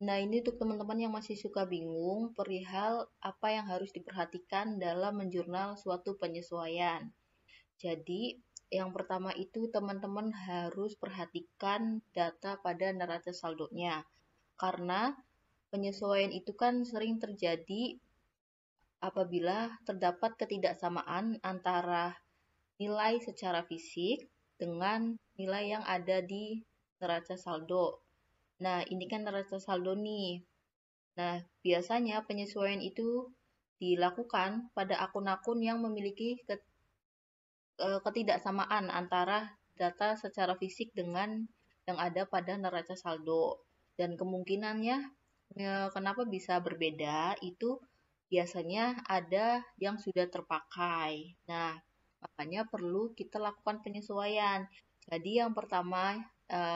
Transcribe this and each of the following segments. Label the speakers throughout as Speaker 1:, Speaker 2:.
Speaker 1: Nah, ini untuk teman-teman yang masih suka bingung perihal apa yang harus diperhatikan dalam menjurnal suatu penyesuaian. Jadi, yang pertama itu teman-teman harus perhatikan data pada neraca saldonya. Karena penyesuaian itu kan sering terjadi apabila terdapat ketidaksamaan antara nilai secara fisik dengan nilai yang ada di neraca saldo. Nah, ini kan neraca saldo nih. Nah, biasanya penyesuaian itu dilakukan pada akun-akun yang memiliki ketidaksamaan antara data secara fisik dengan yang ada pada neraca saldo. Dan kemungkinannya kenapa bisa berbeda itu biasanya ada yang sudah terpakai. Nah, makanya perlu kita lakukan penyesuaian. Jadi yang pertama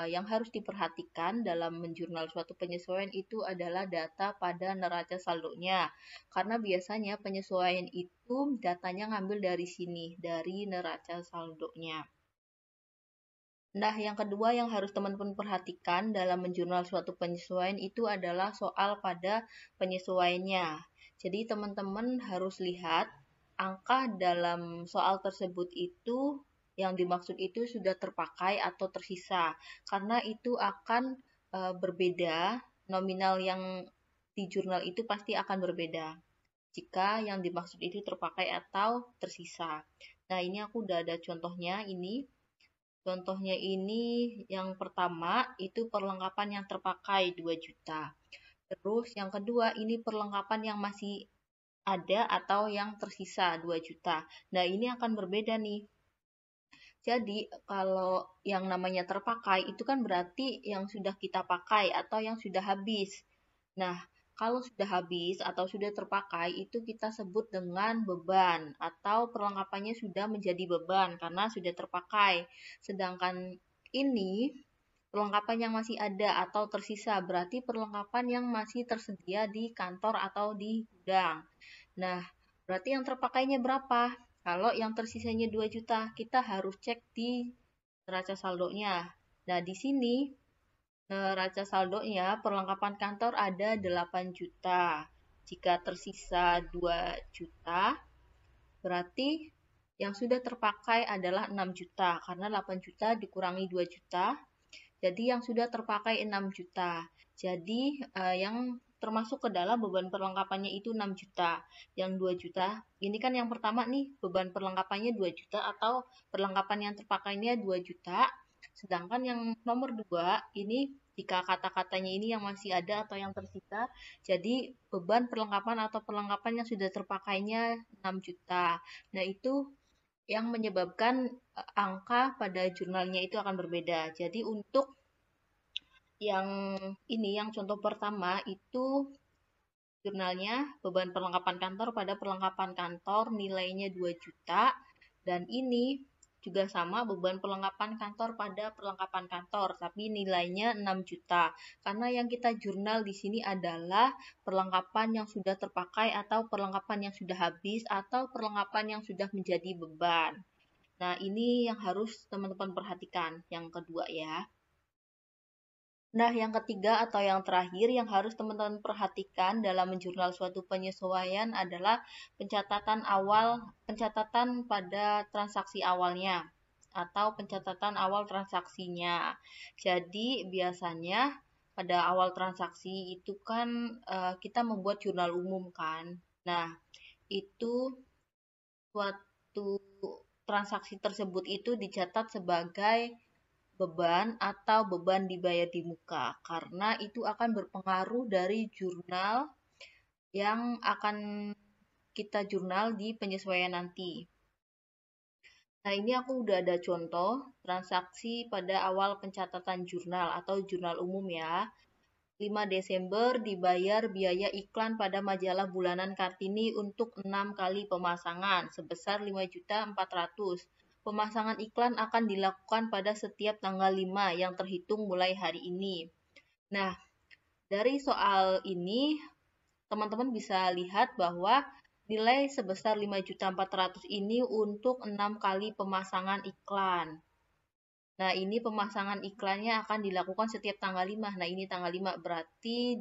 Speaker 1: yang harus diperhatikan dalam menjurnal suatu penyesuaian itu adalah data pada neraca saldonya. Karena biasanya penyesuaian itu datanya ngambil dari sini, dari neraca saldonya. Nah, yang kedua yang harus teman-teman perhatikan dalam menjurnal suatu penyesuaian itu adalah soal pada penyesuaiannya. Jadi, teman-teman harus lihat angka dalam soal tersebut itu yang dimaksud itu sudah terpakai atau tersisa. Karena itu akan berbeda, nominal yang di jurnal itu pasti akan berbeda jika yang dimaksud itu terpakai atau tersisa. Nah, ini aku udah ada contohnya ini. Contohnya ini yang pertama itu perlengkapan yang terpakai 2 juta. Terus yang kedua ini perlengkapan yang masih ada atau yang tersisa 2 juta. Nah, ini akan berbeda nih. Jadi, kalau yang namanya terpakai itu kan berarti yang sudah kita pakai atau yang sudah habis. Nah, kalau sudah habis atau sudah terpakai itu kita sebut dengan beban atau perlengkapannya sudah menjadi beban karena sudah terpakai. Sedangkan ini perlengkapan yang masih ada atau tersisa berarti perlengkapan yang masih tersedia di kantor atau di gudang. Nah, berarti yang terpakainya berapa? Kalau yang tersisanya 2 juta, kita harus cek di neraca saldonya. Nah, di sini neraca saldonya perlengkapan kantor ada 8 juta. Jika tersisa 2 juta, berarti yang sudah terpakai adalah 6 juta. Karena 8 juta dikurangi 2 juta, jadi yang sudah terpakai 6 juta. Jadi yang termasuk ke dalam beban perlengkapannya itu 6 juta. Yang 2 juta, ini kan yang pertama nih, beban perlengkapannya 2 juta atau perlengkapan yang terpakainya 2 juta. Sedangkan yang nomor 2, ini jika kata-katanya ini yang masih ada atau yang tersisa, jadi beban perlengkapan atau perlengkapan yang sudah terpakainya 6 juta. Nah, itu yang menyebabkan angka pada jurnalnya itu akan berbeda. Jadi untuk yang ini, yang contoh pertama itu jurnalnya beban perlengkapan kantor pada perlengkapan kantor nilainya 2 juta dan ini juga sama beban perlengkapan kantor pada perlengkapan kantor tapi nilainya 6 juta. Karena yang kita jurnal di sini adalah perlengkapan yang sudah terpakai atau perlengkapan yang sudah habis atau perlengkapan yang sudah menjadi beban. Nah, ini yang harus teman-teman perhatikan yang kedua ya. Nah, yang ketiga atau yang terakhir yang harus teman-teman perhatikan dalam menjurnal suatu penyesuaian adalah pencatatan pada transaksi awalnya atau pencatatan awal transaksinya. Jadi, biasanya pada awal transaksi itu kan kita membuat jurnal umum kan. Nah, itu suatu transaksi tersebut itu dicatat sebagai beban atau beban dibayar di muka karena itu akan berpengaruh dari jurnal yang akan kita jurnal di penyesuaian nanti. Nah, ini aku udah ada contoh transaksi pada awal pencatatan jurnal atau jurnal umum ya. 5 Desember dibayar biaya iklan pada majalah bulanan Kartini untuk 6 kali pemasangan sebesar 5.400.000. Pemasangan iklan akan dilakukan pada setiap tanggal 5 yang terhitung mulai hari ini. Nah, dari soal ini teman-teman bisa lihat bahwa nilai sebesar 5.400.000 ini untuk 6 kali pemasangan iklan. Nah, ini pemasangan iklannya akan dilakukan setiap tanggal 5. Nah, ini tanggal 5 berarti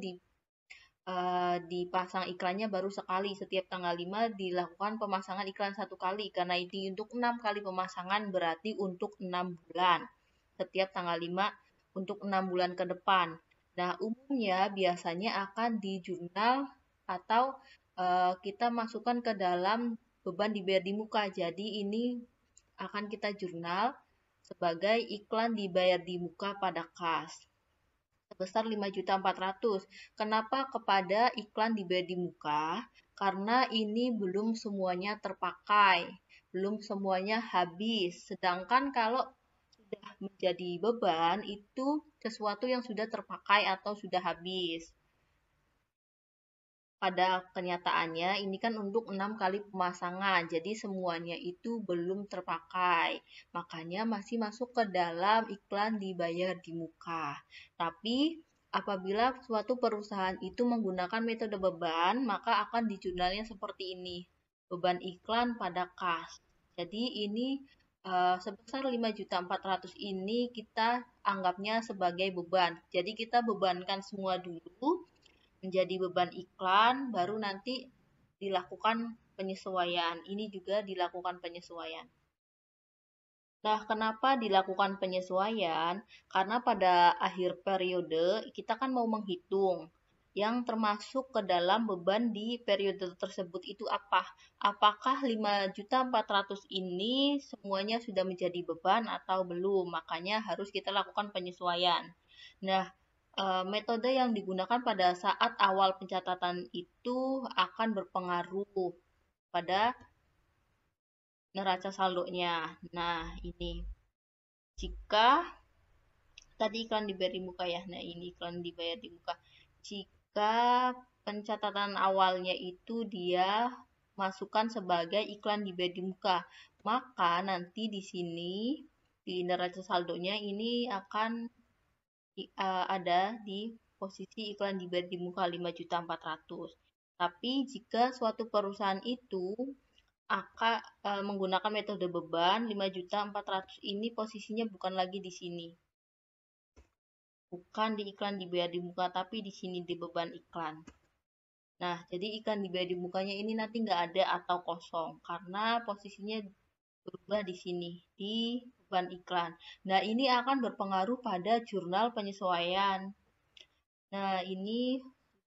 Speaker 1: dipasang iklannya baru sekali. Setiap tanggal 5 dilakukan pemasangan iklan satu kali. Karena ini untuk 6 kali pemasangan berarti untuk 6 bulan. Setiap tanggal 5 untuk 6 bulan ke depan. Nah, umumnya biasanya akan di jurnal atau kita masukkan ke dalam beban dibayar di muka. Jadi ini akan kita jurnal sebagai iklan dibayar di muka pada kas sebesar 5.400.000. Kenapa kepada iklan dibayar di muka? Karena ini belum semuanya terpakai, belum semuanya habis. Sedangkan kalau sudah menjadi beban itu sesuatu yang sudah terpakai atau sudah habis. Pada kenyataannya ini kan untuk 6 kali pemasangan, jadi semuanya itu belum terpakai. Makanya masih masuk ke dalam iklan dibayar di muka. Tapi apabila suatu perusahaan itu menggunakan metode beban, maka akan dijurnalnya seperti ini. Beban iklan pada kas. Jadi ini sebesar 5.400.000 ini kita anggapnya sebagai beban. Jadi kita bebankan semua dulu menjadi beban iklan, baru nanti dilakukan penyesuaian. Ini juga dilakukan penyesuaian. Nah, kenapa dilakukan penyesuaian? Karena pada akhir periode kita kan mau menghitung yang termasuk ke dalam beban di periode tersebut itu apa? Apakah 5.400.000 ini semuanya sudah menjadi beban atau belum? Makanya harus kita lakukan penyesuaian. Nah, metode yang digunakan pada saat awal pencatatan itu akan berpengaruh pada neraca saldonya. Nah, ini jika tadi iklan dibayar di muka ya. Nah, ini iklan dibayar di muka. Jika pencatatan awalnya itu dia masukkan sebagai iklan dibayar di muka, maka nanti di sini di neraca saldonya ini akan ada di posisi iklan dibayar di muka 5.400.000. Tapi jika suatu perusahaan itu akan menggunakan metode beban 5.400.000 ini posisinya bukan lagi di sini. Bukan di iklan dibayar di muka tapi di sini di beban iklan. Nah, jadi iklan dibayar di mukanya ini nanti nggak ada atau kosong karena posisinya berubah di sini di beban iklan. Nah, ini akan berpengaruh pada jurnal penyesuaian. Nah, ini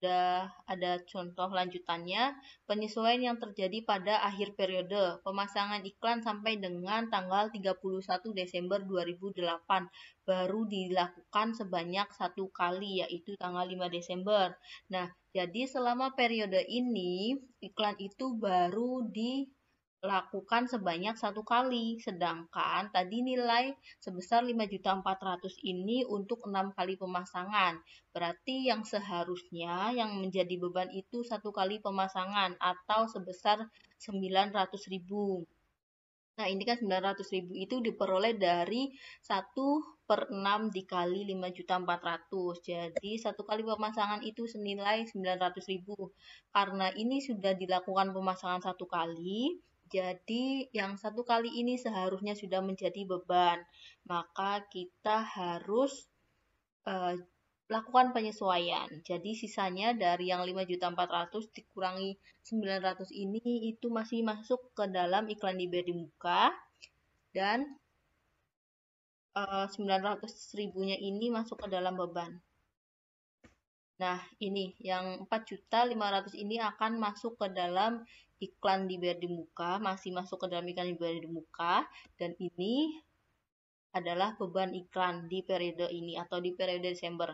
Speaker 1: sudah ada contoh lanjutannya, penyesuaian yang terjadi pada akhir periode, pemasangan iklan sampai dengan tanggal 31 Desember 2008, baru dilakukan sebanyak satu kali, yaitu tanggal 5 Desember. Nah, jadi selama periode ini, iklan itu baru dilakukan sebanyak satu kali, sedangkan tadi nilai sebesar 5.400.000 ini untuk 6 kali pemasangan. Berarti yang seharusnya yang menjadi beban itu satu kali pemasangan atau sebesar 900.000. Nah, ini kan 900.000 itu diperoleh dari 1/6 dikali 5.400.000. Jadi, satu kali pemasangan itu senilai 900.000. Karena ini sudah dilakukan pemasangan satu kali, jadi yang satu kali ini seharusnya sudah menjadi beban. Maka kita harus lakukan penyesuaian. Jadi sisanya dari yang 5.400.000 dikurangi 900 ini itu masih masuk ke dalam iklan dibayar di muka dan 900.000-nya ini masuk ke dalam beban. Nah, ini yang 4.500.000 ini akan masuk ke dalam iklan dibayar di muka, masih masuk ke dalam iklan dibayar di muka dan ini adalah beban iklan di periode ini atau di periode Desember.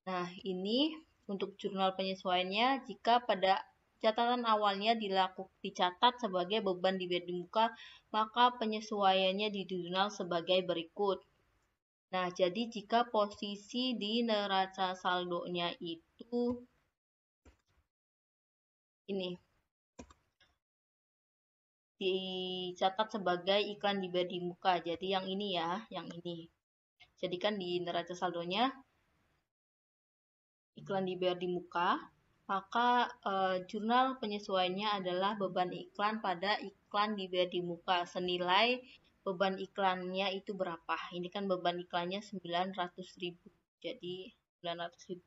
Speaker 1: Nah, ini untuk jurnal penyesuaiannya jika pada catatan awalnya dicatat sebagai beban dibayar di muka, maka penyesuaiannya di jurnal sebagai berikut. Nah, jadi jika posisi di neraca saldonya itu ini dicatat sebagai iklan dibayar di muka. Jadi yang ini ya, yang ini. Jadi kan di neraca saldonya iklan dibayar di muka, maka jurnal penyesuaiannya adalah beban iklan pada iklan dibayar di muka senilai beban iklannya itu berapa. Ini kan beban iklannya 900.000. Jadi 900.000.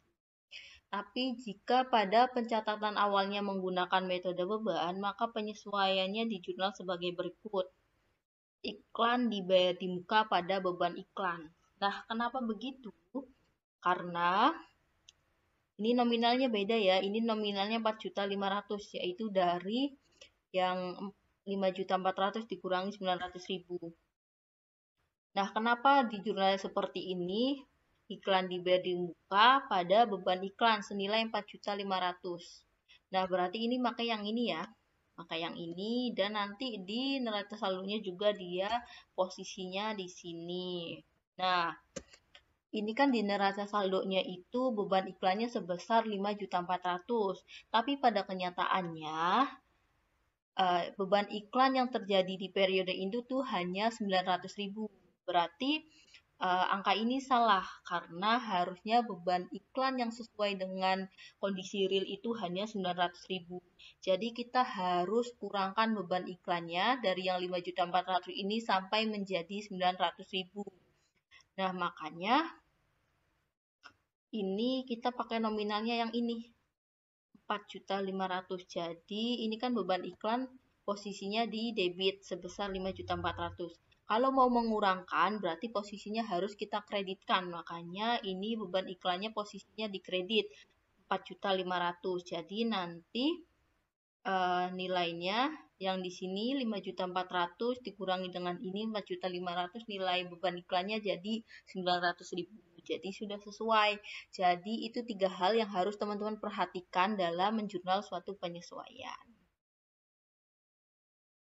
Speaker 1: Tapi jika pada pencatatan awalnya menggunakan metode beban, maka penyesuaiannya di jurnal sebagai berikut. Iklan dibayar di muka pada beban iklan. Nah, kenapa begitu? Karena ini nominalnya beda ya. Ini nominalnya 4.500.000, yaitu dari yang 5.400.000 dikurangi 900.000. Nah, kenapa di jurnal seperti ini iklan dibayar di muka pada beban iklan senilai 4.500.000. Nah, berarti ini pakai yang ini ya. Pakai yang ini dan nanti di neraca saldonya juga dia posisinya di sini. Nah, ini kan di neraca saldonya itu beban iklannya sebesar 5.400.000. Tapi pada kenyataannya beban iklan yang terjadi di periode itu tuh hanya 900.000. Berarti angka ini salah karena harusnya beban iklan yang sesuai dengan kondisi real itu hanya 900.000. Jadi kita harus kurangkan beban iklannya dari yang 5.400.000 ini sampai menjadi 900.000. Nah, makanya ini kita pakai nominalnya yang ini. 4.500.000. Jadi ini kan beban iklan posisinya di debit sebesar 5.400.000. Kalau mau mengurangkan berarti posisinya harus kita kreditkan. Makanya ini beban iklannya posisinya di kredit 4.500.000. Jadi nanti nilainya yang di sini 5.400.000 dikurangi dengan ini 4.500.000, nilai beban iklannya jadi 900.000. Jadi sudah sesuai. Jadi itu 3 hal yang harus teman-teman perhatikan dalam menjurnal suatu penyesuaian.